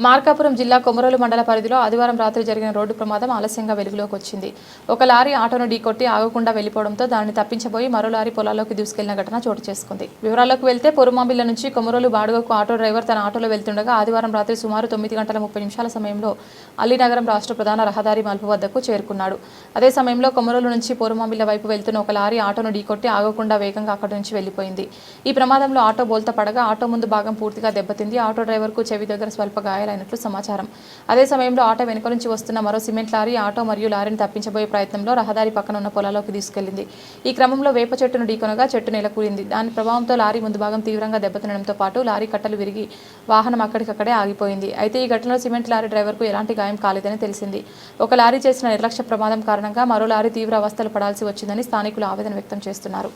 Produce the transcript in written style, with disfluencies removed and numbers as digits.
మార్కాపురం జిల్లా కొమరోలు మండల పరిధిలో ఆదివారం రాత్రి జరిగిన రోడ్డు ప్రమాదం ఆలస్యంగా వెలుగులోకి వచ్చింది. ఒక లారీ ఆటోను ఢీకొట్టి ఆగకుండా వెళ్లిపోవడంతో దానిని తప్పించబోయి మరో లారీ పొలాల్లోకి దూసుకెళ్లిన ఘటన చోటు చేసుకుంది. వివరాల్లోకి వెళ్తే పొరుమామిళ్ల నుంచి కొమరోలు బాడుగకు ఆటో డ్రైవర్ తన ఆటోలో వెళ్తుండగా ఆదివారం రాత్రి సుమారు 9:30 సమయంలో అల్లినగరం రాష్ట్ర ప్రధాన రహదారి మలుపు వద్దకు చేరుకున్నాడు. అదే సమయంలో కొమరోలు నుంచి పొరుమామిళ్ల వైపు వెళ్తున్న ఒక లారీ ఆటోను ఢీకొట్టి ఆగకుండా వేగంగా అక్కడి నుంచి వెళ్లిపోయింది. ఈ ప్రమాదంలో ఆటో బోల్తా పడగా ఆటో ముందు భాగం పూర్తిగా దెబ్బతింది. ఆటో డ్రైవర్కు చెవి దగ్గర స్వల్ప గాయాలైనట్లు సమాచారం. అదే సమయంలో ఆటో వెనుక నుంచి వస్తున్న మరో సిమెంట్ లారీ ఆటో మరియు లారీని తప్పించబోయే ప్రయత్నంలో రహదారి పక్కన ఉన్న పొలాల్లోకి తీసుకెళ్లింది. ఈ క్రమంలో వేప చెట్టును ఢీకొనగా చెట్టు నేలకూలింది. దాని ప్రభావంతో లారీ ముందు భాగం తీవ్రంగా దెబ్బతినడంతో పాటు లారీ కట్టలు విరిగి వాహనం అక్కడికక్కడే ఆగిపోయింది. అయితే ఈ ఘటనలో సిమెంట్ లారీ డ్రైవర్కు ఎలాంటి గాయం కాలేదని తెలిసింది. ఒక లారీ చేసిన నిర్లక్ష్య ప్రమాదం కారణంగా మరో లారీ తీవ్ర అవస్థలు పడాల్సి వచ్చిందని స్థానికులు ఆవేదన వ్యక్తం చేస్తున్నారు.